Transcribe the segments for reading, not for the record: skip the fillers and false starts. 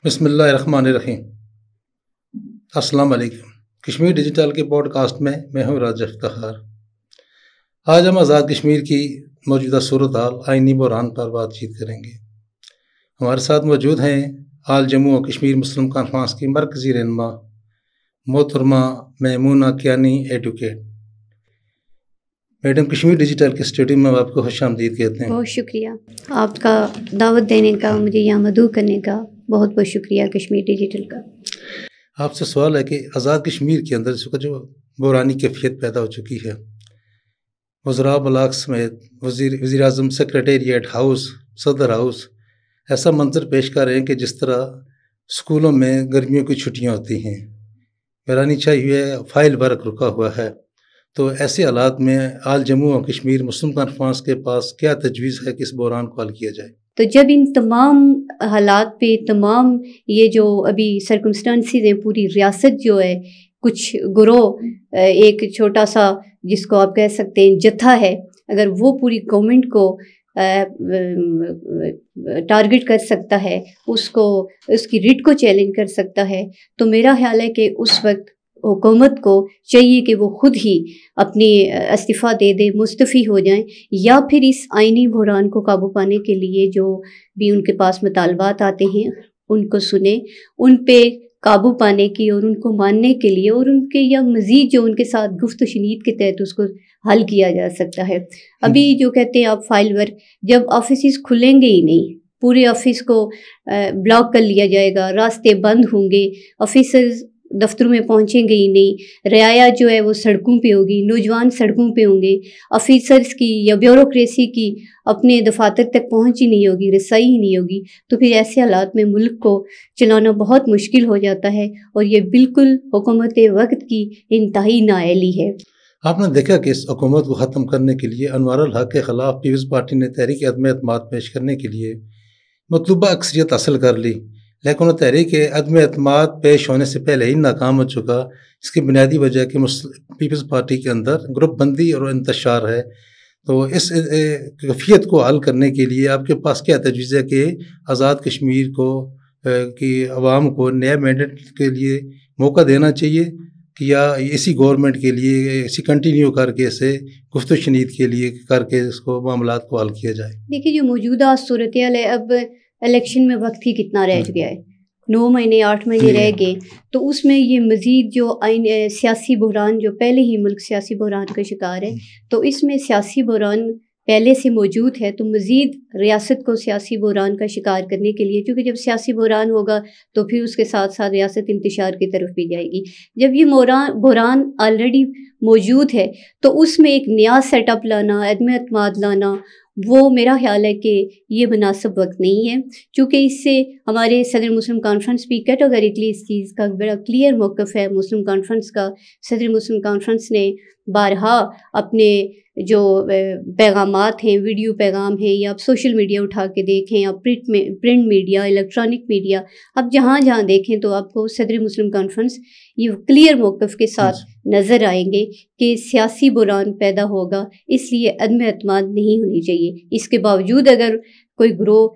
بسم اللہ الرحمن الرحیم۔ السلام علیکم۔ کشمیر ڈیجیٹل کے پوڈ کاسٹ میں ہوں راجہ افتخار۔ آج ہم آزاد کشمیر کی موجودہ صورتحال آئینی بحران پر بات چیت کریں گے۔ ہمارے ساتھ موجود ہیں آل جموں و کشمیر مسلم کانفرنس کی مرکزی رہنما محترمہ Maimoona Kiani advocate. Madam, Kashmir digital کے اسٹوڈیو میں آپ کو خوش آمدید کہتے ہیں۔ بہت شکریہ آپ کا دعوت دینے کا، مجھے یہاں مدعو کرنے کا بہت بہت شکریہ کشمیر ڈیجیٹل کا۔ آپ سے سوال ہے کہ آزاد کشمیر کے اندر اس وقت جو بحرانی کیفیت پیدا ہو چکی ہے، وزراء بلاک سمیت وزیر اعظم سیکریٹریٹ ہاؤس، صدر ہاؤس ایسا منظر پیش کر رہے ہیں کہ جس طرح اسکولوں میں گرمیوں کی چھٹیاں ہوتی ہیں، بحرانی چھائی ہوئی ہے، فائل ورک رکا ہوا ہے۔ تو ایسے حالات میں آل جموں و کشمیر مسلم کانفرنس کے پاس کیا تجویز ہے کہ اس بحران کو حل کیا جائے؟ تو جب ان تمام حالات پہ تمام یہ جو ابھی سرکمسٹانسز ہیں، پوری ریاست جو ہے، کچھ گروہ، ایک چھوٹا سا جس کو آپ کہہ سکتے ہیں جتھا ہے، اگر وہ پوری گورنمنٹ کو ٹارگٹ کر سکتا ہے، اس کی ریٹ کو چیلنج کر سکتا ہے، تو میرا خیال ہے کہ اس وقت حکومت کو چاہیے کہ وہ خود ہی اپنی استعفیٰ دے دے، مستعفی ہو جائیں، یا پھر اس آئینی بحران کو قابو پانے کے لیے جو بھی ان کے پاس مطالبات آتے ہیں ان کو سنیں، ان پہ قابو پانے کی اور ان کو ماننے کے لیے، اور ان کے یا مزید جو ان کے ساتھ گفت و شنید کے تحت اس کو حل کیا جا سکتا ہے۔ ابھی جو کہتے ہیں آپ فائل ورک، جب آفیسز کھلیں گے ہی نہیں، پورے آفس کو بلاک کر لیا جائے گا، راستے بند ہوں گے، آفیسرز دفتروں میں پہنچیں گے ہی نہیں، رعایا جو ہے وہ سڑکوں پہ ہوگی، نوجوان سڑکوں پہ ہوں گے، آفیسرز کی یا بیوروکریسی کی اپنے دفاتر تک پہنچ ہی نہیں ہوگی، رسائی ہی نہیں ہوگی، تو پھر ایسے حالات میں ملک کو چلانا بہت مشکل ہو جاتا ہے، اور یہ بالکل حکومت وقت کی انتہائی نااہلی ہے۔ آپ نے دیکھا کہ اس حکومت کو ختم کرنے کے لیے انوار الحق کے خلاف پیپلز پارٹی نے تحریک عدم اعتماد پیش کرنے کے لیے مطلوبہ اکثریت حاصل کر لی، لیکن وہ تحریک عدم اعتماد پیش ہونے سے پہلے ہی ناکام ہو چکا۔ اس کی بنیادی وجہ کہ پیپلز پارٹی کے اندر گروپ بندی اور انتشار ہے۔ تو اس کیفیت کو حل کرنے کے لیے آپ کے پاس کیا تجویز ہے کہ آزاد کشمیر کو کی عوام کو نیا مینڈیٹ کے لیے موقع دینا چاہیے، کہ یا اسی گورنمنٹ کے لیے اسی کنٹینیو کر کے اسے گفت و شنید کے لیے کر کے اس کو معاملات کو حل کیا جائے؟ دیکھیے، جو موجودہ صورتحال ہے، اب الیکشن میں وقت ہی کتنا رہ گیا ہے، 9 مہینے 8 مہینے رہ گئے، تو اس میں یہ مزید جو سیاسی بحران، جو پہلے ہی ملک سیاسی بحران کا شکار ہے، تو اس میں سیاسی بحران پہلے سے موجود ہے، تو مزید ریاست کو سیاسی بحران کا شکار کرنے کے لیے، کیونکہ جب سیاسی بحران ہوگا تو پھر اس کے ساتھ ساتھ ریاست انتشار کی طرف بھی جائے گی۔ جب یہ بحران آلریڈی موجود ہے تو اس میں ایک نیا سیٹ اپ لانا، عدم اعتماد لانا، وہ میرا خیال ہے کہ یہ مناسب وقت نہیں ہے، چونکہ اس سے ہمارے صدر مسلم کانفرنس بھی کیٹیگریکلی اس چیز کا بڑا کلیئر موقف ہے مسلم کانفرنس کا۔ صدر مسلم کانفرنس نے بارہا اپنے جو پیغامات ہیں، ویڈیو پیغام ہیں، یا آپ سوشل میڈیا اٹھا کے دیکھیں، یا پرنٹ میڈیا، الیکٹرانک میڈیا، اب جہاں دیکھیں تو آپ کو صدر مسلم کانفرنس یہ کلیئر موقف کے ساتھ نظر آئیں گے کہ سیاسی بحران پیدا ہوگا، اس لیے عدم اعتماد نہیں ہونی چاہیے۔ اس کے باوجود اگر کوئی گروہ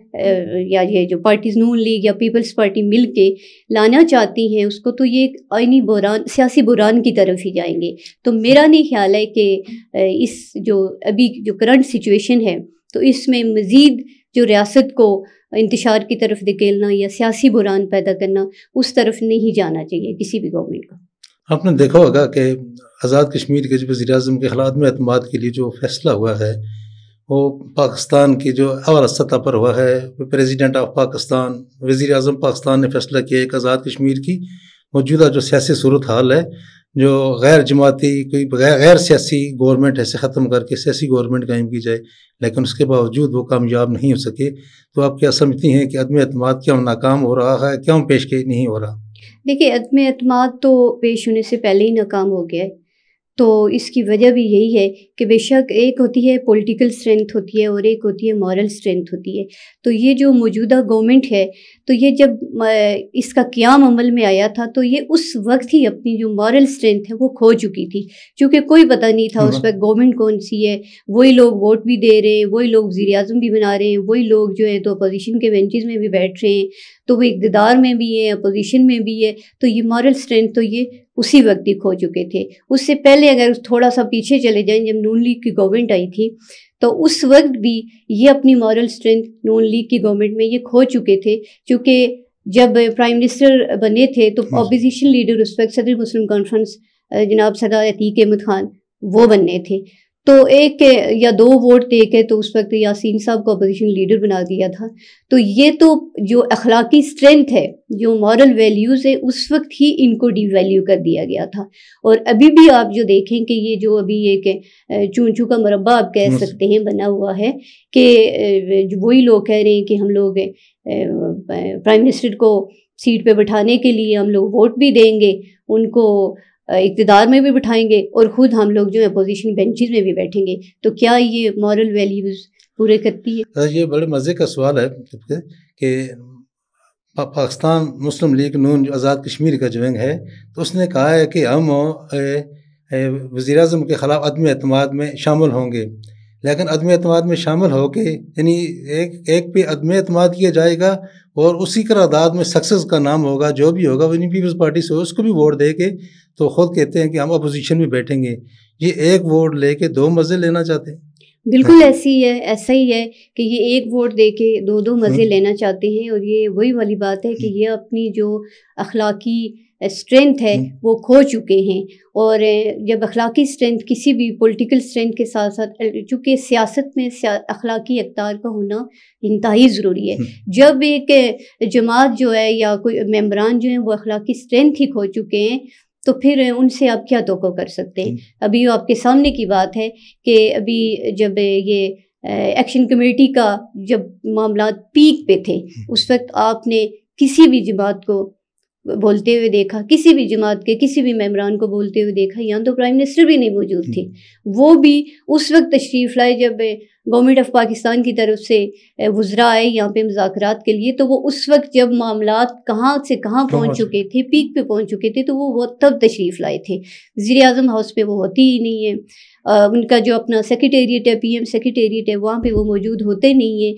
یا یہ جو پارٹیز نون لیگ یا پیپلز پارٹی مل کے لانا چاہتی ہیں اس کو، تو یہ ایک آئینی بحران، سیاسی بحران کی طرف ہی جائیں گے۔ تو میرا نہیں خیال ہے کہ اس جو ابھی جو کرنٹ سچویشن ہے، تو اس میں مزید جو ریاست کو انتشار کی طرف دھکیلنا یا سیاسی بحران پیدا کرنا، اس طرف نہیں جانا چاہیے کسی بھی گورنمنٹ کو۔ آپ نے دیکھا ہوگا کہ آزاد کشمیر کے جو وزیر اعظم کے خلاف عدم اعتماد کے لیے جو فیصلہ ہوا ہے، وہ پاکستان کی جو اعلیٰ سطح پر ہوا ہے، پریزیڈنٹ آف پاکستان، وزیر اعظم پاکستان نے فیصلہ کیا کہ آزاد کشمیر کی موجودہ جو سیاسی صورتحال ہے، جو غیر جماعتی کوئی غیر سیاسی گورنمنٹ ایسے ختم کر کے سیاسی گورنمنٹ قائم کی جائے، لیکن اس کے باوجود وہ کامیاب نہیں ہو سکے۔ تو آپ کیا سمجھتی ہیں کہ عدم اعتماد کیوں ناکام ہو رہا ہے، کیوں پیش نہیں ہو رہا؟ دیکھیے، عدم اعتماد تو پیش ہونے سے پہلے ہی ناکام ہو گیا ہے۔ تو اس کی وجہ بھی یہی ہے کہ بے شک ایک ہوتی ہے پولیٹیکل اسٹرینتھ ہوتی ہے اور ایک ہوتی ہے مورل اسٹرینتھ ہوتی ہے. تو یہ جو موجودہ گورنمنٹ ہے تو یہ جب اس کا قیام عمل میں آیا تھا تو یہ اس وقت ہی اپنی جو مورل اسٹرینتھ ہے وہ کھو چکی تھی، چونکہ کوئی پتہ نہیں تھا اس وقت گورنمنٹ کون سی ہے. وہی لوگ ووٹ بھی دے رہے ہیں، وہی لوگ وزیر اعظم بھی بنا رہے ہیں، وہی لوگ جو ہے تو اپوزیشن کے بینچز میں بھی بیٹھ رہے ہیں، تو وہ اقتدار میں بھی ہے اپوزیشن میں بھی ہے. تو یہ مورل اسٹرینتھ تو یہ اسی وقت ہی کھو چکے تھے. اس سے پہلے اگر تھوڑا سا پیچھے چلے جائیں، جب نون لیگ کی گورنمنٹ آئی تھی تو اس وقت بھی یہ اپنی مورل اسٹرینتھ نون لیگ کی گورنمنٹ میں یہ کھو چکے تھے، چونکہ جب پرائم منسٹر بنے تھے تو اپوزیشن لیڈر اس وقت صدر مسلم کانفرنس جناب سردار عتیق احمد خان وہ بننے تھے. تو ایک یا دو ووٹ دے کے تو اس وقت یاسین صاحب کو اپوزیشن لیڈر بنا دیا تھا. تو یہ تو جو اخلاقی اسٹرینتھ ہے، جو مورل ویلیوز ہے، اس وقت ہی ان کو ڈی ویلیو کر دیا گیا تھا. اور ابھی بھی آپ جو دیکھیں کہ یہ جو ابھی ایک چونچو کا مربع آپ کہہ سکتے ہیں بنا ہوا ہے کہ وہی لوگ کہہ رہے ہیں کہ ہم لوگ پرائم منسٹر کو سیٹ پہ بٹھانے کے لیے ہم لوگ ووٹ بھی دیں گے، ان کو اقتدار میں بھی بٹھائیں گے اور خود ہم لوگ جو اپوزیشن بینچز میں بھی بیٹھیں گے. تو کیا یہ مورل ویلیوز پورے کرتی ہے؟ یہ بڑے مزے کا سوال ہے کہ پاکستان مسلم لیگ نون جو آزاد کشمیر کا جو ونگ ہے تو اس نے کہا ہے کہ ہم وزیر اعظم کے خلاف عدم اعتماد میں شامل ہوں گے. لیکن عدم اعتماد میں شامل ہو کے یعنی ایک پہ عدم اعتماد کیا جائے گا اور اسی قرارداد میں سکسیز کا نام ہوگا، جو بھی ہوگا وہ پیپلز پارٹی سے اس کو بھی ووٹ دے کے تو خود کہتے ہیں کہ ہم اپوزیشن میں بیٹھیں گے. یہ ایک ووٹ لے کے دو مزے لینا چاہتے ہیں. بالکل ایسا ہی ہے کہ یہ ایک ووٹ دے کے دو مزے لینا چاہتے ہیں. اور یہ وہی والی بات ہے کہ یہ اپنی جو اخلاقی اسٹرینتھ ہے وہ کھو چکے ہیں. اور جب اخلاقی اسٹرینتھ کسی بھی پولیٹیکل اسٹرینتھ کے ساتھ ساتھ، چونکہ سیاست میں اخلاقی اقدار کا ہونا انتہائی ضروری ہے. جب ایک جماعت جو ہے یا کوئی ممبران جو ہیں وہ اخلاقی اسٹرینتھ ہی کھو چکے ہیں تو پھر ان سے آپ کیا توقع کر سکتے ہیں. ابھی آپ کے سامنے کی بات ہے کہ ابھی جب یہ ایکشن کمیٹی کا جب معاملات پیک پہ تھے اس وقت آپ نے کسی بھی جماعت کو بولتے ہوئے دیکھا، کسی بھی جماعت کے کسی بھی ممبران کو بولتے ہوئے دیکھا؟ یہاں تو پرائم منسٹر بھی نہیں موجود تھے، وہ بھی اس وقت تشریف لائے جب گورنمنٹ آف پاکستان کی طرف سے وزراء آئے یہاں پہ مذاکرات کے لیے. تو وہ اس وقت جب معاملات کہاں سے کہاں پہنچ چکے تھے، پیک پہ پہنچ چکے تھے، تو وہ تب تشریف لائے تھے. وزیر اعظم ہاؤس پہ وہ ہوتی ہی نہیں ہے. ان کا جو اپنا سیکریٹریٹ ہے، پی ایم سیکریٹریٹ ہے، وہاں پہ وہ موجود ہوتے نہیں ہیں.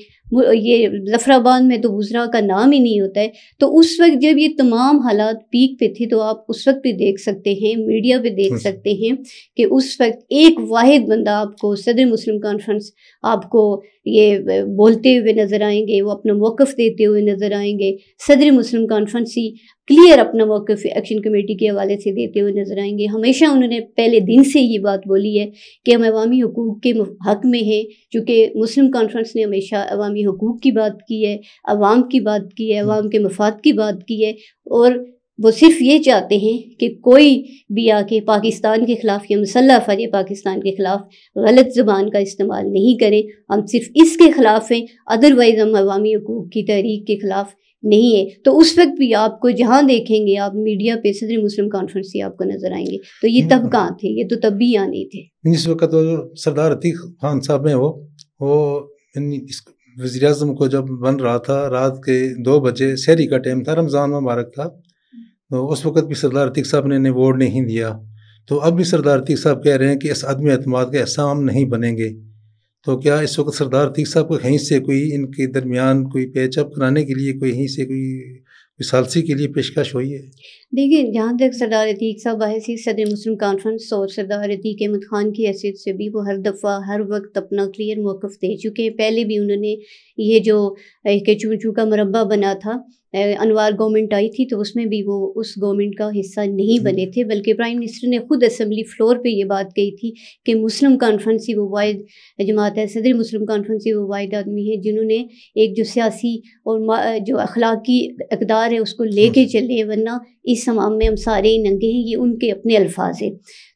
یہ ظفر آباد میں تو وزراء کا نام ہی نہیں ہوتا ہے. تو اس وقت جب یہ تمام حالات پیک پہ تھے تو آپ اس وقت بھی دیکھ سکتے ہیں، میڈیا پہ دیکھ سکتے ہیں کہ اس وقت ایک واحد بندہ آپ کو صدر مسلم کانفرنس آپ کو یہ بولتے ہوئے نظر آئیں گے، وہ اپنا موقف دیتے ہوئے نظر آئیں گے. صدر مسلم کانفرنس ہی کلیئر اپنا موقف ایکشن کمیٹی کے حوالے سے دیتے ہوئے نظر آئیں گے. ہمیشہ انہوں نے پہلے دن سے یہ بات بولی ہے کہ ہم عوامی حقوق کے حق میں ہیں، چونکہ مسلم کانفرنس نے ہمیشہ عوامی حقوق کی بات کی ہے، عوام کی بات کی ہے، عوام کے مفاد کی بات کی ہے. اور وہ صرف یہ چاہتے ہیں کہ کوئی بھی آ کے پاکستان کے خلاف یا مسلح افواج پاکستان کے خلاف غلط زبان کا استعمال نہیں کرے. ہم صرف اس کے خلاف ہیں، ادروائز ہم عوامی حقوق کی تحریک کے خلاف نہیں ہے. تو اس وقت بھی آپ کو جہاں دیکھیں گے آپ میڈیا پہ صدر مسلم کانفرنس سے آپ کو نظر آئیں گے. تو یہ تب کہاں تھے؟ یہ تو تب بھی یہاں نہیں تھے. اس وقت سردار عتیق خان صاحب ہیں وہ وزیر اعظم کو جب بن رہا تھا، رات کے 2 بجے سحری کا ٹائم تھا، رمضان مبارک تھا، تو اس وقت بھی سردار عتیق صاحب نے ووٹ نہیں دیا. تو اب بھی سردار عتیق صاحب کہہ رہے ہیں کہ اس عدم اعتماد کا حصہ ہم نہیں بنیں گے. تو کیا اس وقت سردار عتیق صاحب کو کہیں سے کوئی ان کے درمیان کوئی پیچ اپ کرانے کے لیے کہیں سے کوئی ثالثی کے لیے پیشکش ہوئی ہے؟ دیکھیں، جہاں تک سردار عتیق صاحب حیثیت صدر مسلم کانفرنس اور سردار عتیق احمد خان کی حیثیت سے بھی وہ ہر دفعہ ہر وقت اپنا کلیئر موقف دے چکے ہیں. پہلے بھی انہوں نے یہ جو کہ چونچو کا مربع بنا تھا، انوار گورنمنٹ آئی تھی تو اس میں بھی وہ اس گورنمنٹ کا حصہ نہیں بنے تھے، بلکہ پرائم منسٹر نے خود اسمبلی فلور پہ یہ بات کہی تھی کہ مسلم کانفرنس ہی وہ واحد جماعت ہے، صدر مسلم کانفرنس ہی وہ واحد آدمی ہے جنہوں نے ایک جو سیاسی اور جو اخلاقی اقدار ہے اس کو لے کے چلے. ورنہ اس ہمام میں ہم سارے ننگے ہیں، یہ ان کے اپنے الفاظ ہیں۔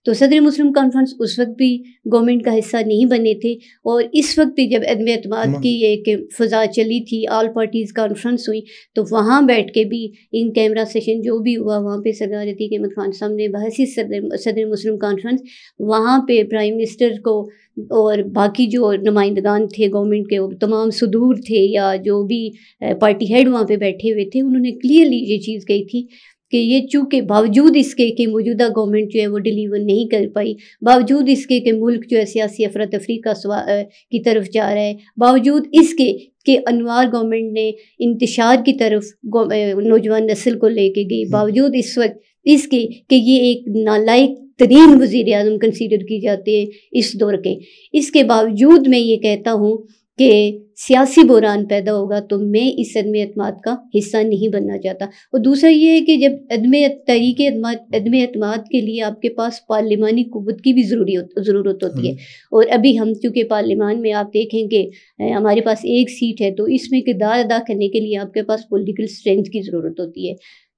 تو صدر مسلم کانفرنس اس وقت بھی گورنمنٹ کا حصہ نہیں بنے تھے، اور اس وقت بھی جب عدم اعتماد کی ایک فضا چلی تھی، آل پارٹیز کانفرنس ہوئی، تو وہاں بیٹھ کے بھی ان کیمرہ سیشن جو بھی ہوا وہاں پہ سرکار عتیق احمد خان صاحب نے بحثیت صدر مسلم کانفرنس وہاں پہ پرائم منسٹر کو اور باقی جو نمائندگان تھے گورنمنٹ کے، تمام صدور تھے یا جو بھی پارٹی ہیڈ وہاں پہ بیٹھے ہوئے تھے، انہوں نے کلیئرلی یہ چیز کہی تھی کہ یہ چونکہ باوجود اس کے کہ موجودہ گورنمنٹ جو ہے وہ ڈیلیور نہیں کر پائی، باوجود اس کے کہ ملک جو ہے سیاسی افراتفری کی طرف جا رہا ہے، باوجود اس کے کہ انوار گورنمنٹ نے انتشار کی طرف نوجوان نسل کو لے کے گئی، باوجود اس وقت اس کے کہ یہ ایک نالائق ترین وزیر اعظم کنسیڈر کی جاتے ہیں اس دور کے، اس کے باوجود میں یہ کہتا ہوں کہ سیاسی بحران پیدا ہوگا تو میں اس عدم اعتماد کا حصہ نہیں بننا چاہتا۔ اور دوسرا یہ ہے کہ جب تحریک عدم اعتماد کے لیے آپ کے پاس پارلیمانی قوت کی بھی ضرورت ہوتی ہے، اور ابھی ہم چونکہ پارلیمان میں آپ دیکھیں کہ ہمارے پاس ایک سیٹ ہے، تو اس میں کردار ادا کرنے کے لیے آپ کے پاس پولیٹیکل اسٹرینتھ کی ضرورت ہوتی ہے،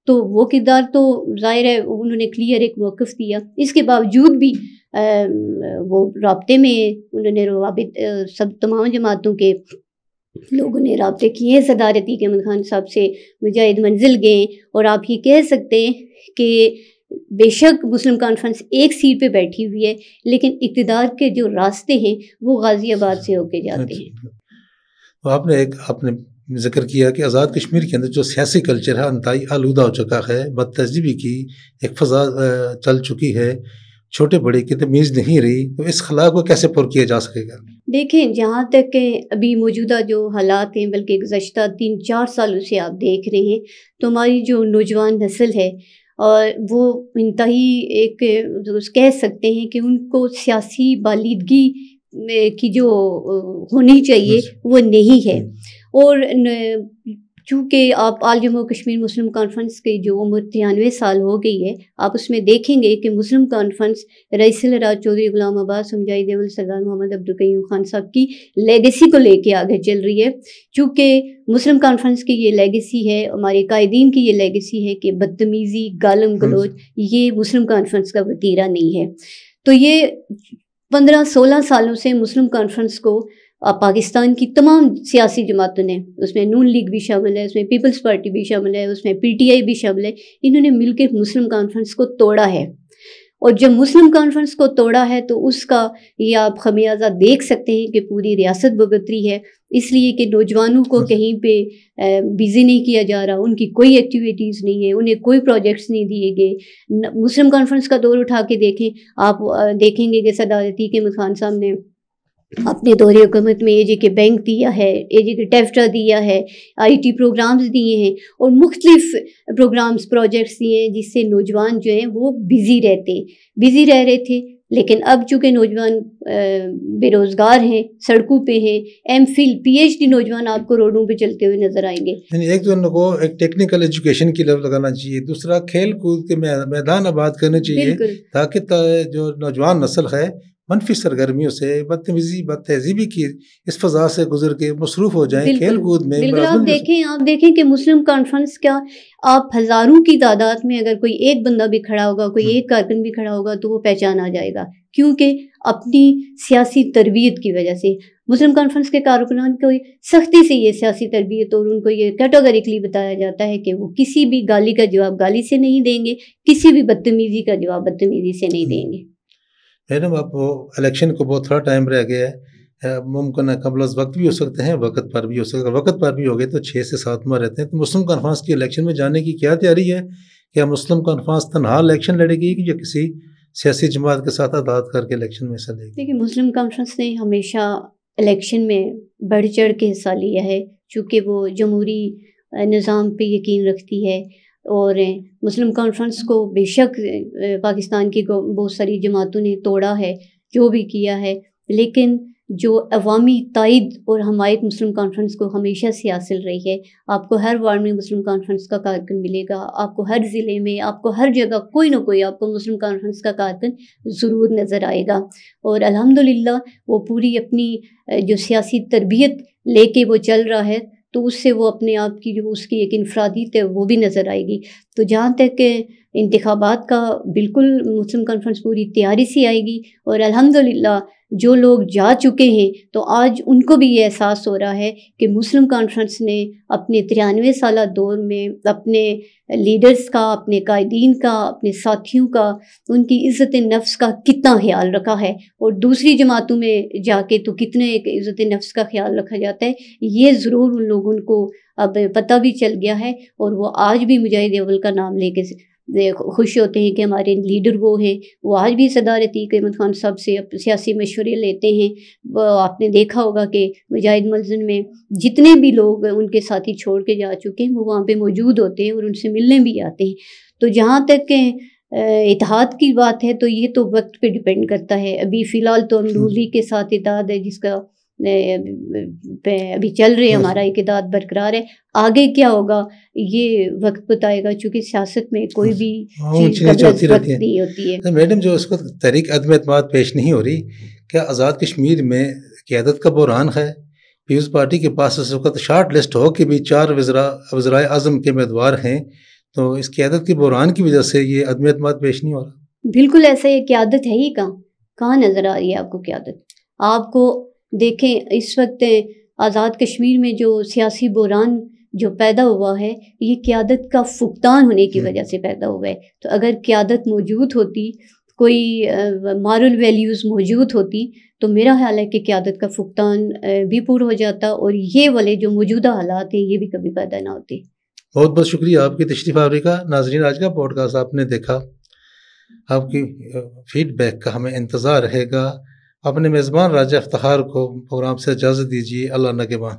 تو وہ کردار تو ظاہر ہے انہوں نے کلیئر ایک موقف دیا، اس کے باوجود بھی وہ رابطے میں انہوں نے روابط سب تمام جماعتوں کے لوگوں نے رابطے کیے ہیں، صدر عتیق احمد خان صاحب سے مجاہد منزل گئے، اور آپ یہ کہہ سکتے ہیں کہ بے شک مسلم کانفرنس ایک سیٹ پہ بیٹھی ہوئی ہے، لیکن اقتدار کے جو راستے ہیں وہ غازی آباد سے ہو کے جاتے ہیں۔ آپ نے ذکر کیا کہ آزاد کشمیر کے اندر جو سیاسی کلچر ہے انتہائی آلودہ ہو چکا ہے، بد تہذیبی کی ایک فضا چل چکی ہے، چھوٹے بڑے کی تمیز نہیں رہی، تو اس خلا کو کیسے پر کیا جا سکے گا؟ دیکھیں، جہاں تک کہ ابھی موجودہ جو حالات ہیں، بلکہ گزشتہ 3-4 سالوں سے آپ دیکھ رہے ہیں، تو ہماری جو نوجوان نسل ہے اور وہ انتہائی ایک کہہ سکتے ہیں کہ ان کو سیاسی بالیدگی کی جو ہونی چاہیے وہ نہیں ہے، اور چونکہ آپ آل جموں کشمیر مسلم کانفرنس کی جو عمر 93 سال ہو گئی ہے، آپ اس میں دیکھیں گے کہ مسلم کانفرنس رئیس الراج چودھری غلام عباس، مجاہد اول سردار محمد عبدالقیوم خان صاحب کی لیگیسی کو لے کے آگے چل رہی ہے، چونکہ مسلم کانفرنس کی یہ لیگیسی ہے، ہمارے قائدین کی یہ لیگیسی ہے کہ بدتمیزی، گالم گلوچ یہ مسلم کانفرنس کا وتیرہ نہیں ہے۔ تو یہ 15-16 سالوں سے مسلم کانفرنس کو پاکستان کی تمام سیاسی جماعتوں نے، اس میں نون لیگ بھی شامل ہے، اس میں پیپلز پارٹی بھی شامل ہے، اس میں پی ٹی آئی بھی شامل ہے، انہوں نے مل کے مسلم کانفرنس کو توڑا ہے، اور جب مسلم کانفرنس کو توڑا ہے تو اس کا یہ آپ خمیازہ دیکھ سکتے ہیں کہ پوری ریاست بھگت رہی ہے، اس لیے کہ نوجوانوں کو کہیں پہ بیزی نہیں کیا جا رہا، ان کی کوئی ایکٹیویٹیز نہیں ہے، انہیں کوئی پروجیکٹس نہیں دیے گئے۔ مسلم کانفرنس کا دور اٹھا کے دیکھیں، آپ دیکھیں گے کہ صدر عتیق احمد خان صاحب نے اپنے دور حکومت میں اے جے کے بینک دیا ہے، اے جے کے ٹیفٹا دیا ہے، آئی ٹی پروگرامز دیے ہیں، اور مختلف پروگرامز پروجیکٹس دیے ہیں جس سے نوجوان جو ہیں وہ بزی رہ رہے تھے، لیکن اب چونکہ نوجوان بے روزگار ہیں، سڑکوں پہ ہیں، M Phil P H D نوجوان آپ کو روڈوں پہ چلتے ہوئے نظر آئیں گے۔ یعنی ایک تو ان کو ایک ٹیکنیکل ایجوکیشن کی لیول لگانا چاہیے، دوسرا کھیل کود کے میدان آباد کرنے چاہیے تاکہ جو نوجوان نسل ہے منفی سرگرمیوں سے، بد تہذیبی کی اس فضا سے گزر کے مصروف ہو جائیں کھیل کود میں۔ آپ دیکھیں کہ مسلم کانفرنس کیا، آپ ہزاروں کی تعداد میں اگر کوئی ایک بندہ بھی کھڑا ہوگا، کوئی ایک کارکن بھی کھڑا ہوگا تو وہ پہچانا جائے گا، کیونکہ اپنی سیاسی تربیت کی وجہ سے مسلم کانفرنس کے کارکنان کو سختی سے یہ سیاسی تربیت، اور ان کو یہ کیٹیگریکلی بتایا جاتا ہے کہ وہ کسی بھی گالی کا جواب گالی سے نہیں دیں گے، کسی بھی بدتمیزی کا جواب بدتمیزی سے نہیں دیں گے۔ میڈم، آپ وہ الیکشن کو بہت تھوڑا ٹائم رہ گیا ہے، ممکن ہے قبل از وقت بھی ہو سکتے ہیں، وقت پر بھی ہو سکتے ہیں، وقت پر بھی ہو گئے تو 6 سے 7 ماہ رہتے ہیں، تو مسلم کانفرنس کی الیکشن میں جانے کی کیا تیاری ہے؟ کیا مسلم کانفرنس تنہا الیکشن لڑے گی یا کسی سیاسی جماعت کے ساتھ اتحاد کر کے الیکشن میں حصہ لے گی؟ دیکھیے، مسلم کانفرنس نے ہمیشہ الیکشن میں بڑھ چڑھ کے حصہ لیا ہے، چونکہ وہ جمہوری نظام پہ یقین رکھتی ہے، اور مسلم کانفرنس کو بے شک پاکستان کی بہت ساری جماعتوں نے توڑا ہے، جو بھی کیا ہے، لیکن جو عوامی تائید اور حمایت مسلم کانفرنس کو ہمیشہ سے حاصل رہی ہے، آپ کو ہر وارڈ میں مسلم کانفرنس کا کارکن ملے گا، آپ کو ہر ضلع میں، آپ کو ہر جگہ کوئی نہ کوئی آپ کو مسلم کانفرنس کا کارکن ضرور نظر آئے گا، اور الحمدللہ وہ پوری اپنی جو سیاسی تربیت لے کے وہ چل رہا ہے، تو اس سے وہ اپنے آپ کی جو اس کی ایک انفرادیت ہے وہ بھی نظر آئے گی. تو جہاں تک انتخابات کا بالکل مسلم کانفرنس پوری تیاری سے آئے گی، اور الحمدللہ جو لوگ جا چکے ہیں تو آج ان کو بھی یہ احساس ہو رہا ہے کہ مسلم کانفرنس نے اپنے 93 سالہ دور میں اپنے لیڈرز کا، اپنے قائدین کا، اپنے ساتھیوں کا، ان کی عزت نفس کا کتنا خیال رکھا ہے، اور دوسری جماعتوں میں جا کے تو کتنے ایک عزت نفس کا خیال رکھا جاتا ہے. یہ ضرور ان لوگوں کو اب پتہ بھی چل گیا ہے، اور وہ آج بھی مجاہد اول کا نام لے کے خوش ہوتے ہیں کہ ہمارے لیڈر وہ ہیں. وہ آج بھی صدر عتیق احمد خان صاحب سے سیاسی مشورے لیتے ہیں. آپ نے دیکھا ہوگا کہ مجاہد ملزم میں جتنے بھی لوگ ان کے ساتھی چھوڑ کے جا چکے ہیں وہ وہاں پہ موجود ہوتے ہیں اور ان سے ملنے بھی آتے ہیں. تو جہاں تک کہ اتحاد کی بات ہے تو یہ تو وقت پہ ڈپینڈ کرتا ہے. ابھی فی الحال تو نون لیگ کے ساتھ اتحاد ہے جس کا ابھی چل رہے ہیں، ہمارا اتحاد برقرار ہے. آگے کیا ہوگا یہ وقت بتائے گا، چونکہ سیاست میں کوئی بھی چیز قبل از وقت نہیں ہوتی ہے. میڈم جو اس وقت تحریک عدم اعتماد پیش نہیں ہو رہی، کیا آزاد کشمیر میں قیادت کا بحران ہے؟ پیپلز پارٹی کے پاس اس وقت شارٹ لسٹ ہو کہ بھی 4 وزرائے اعظم کے امیدوار ہیں، تو اس قیادت کے بحران کی وجہ سے یہ عدم اعتماد پیش نہیں ہو رہا؟ بالکل ایسا. یہ قیادت ہے ہی کہاں نظر آ رہی ہے آپ کو قیادت؟ آپ کو دیکھیں اس وقت آزاد کشمیر میں جو سیاسی بحران جو پیدا ہوا ہے یہ قیادت کا فقدان ہونے کی وجہ سے پیدا ہوا ہے. تو اگر قیادت موجود ہوتی، کوئی مارل ویلیوز موجود ہوتی، تو میرا خیال ہے کہ قیادت کا فقدان بھی پورا ہو جاتا، اور یہ والے جو موجودہ حالات ہیں یہ بھی کبھی پیدا نہ ہوتے. بہت بہت شکریہ آپ کی تشریف آوری کا. ناظرین، آج کا پوڈ کاسٹ آپ نے دیکھا. آپ کی فیڈ بیک کا ہمیں انتظار رہے گا. اپنے میزبان راجہ افتخار کو پروگرام سے اجازت دیجیے. اللہ نگہباں.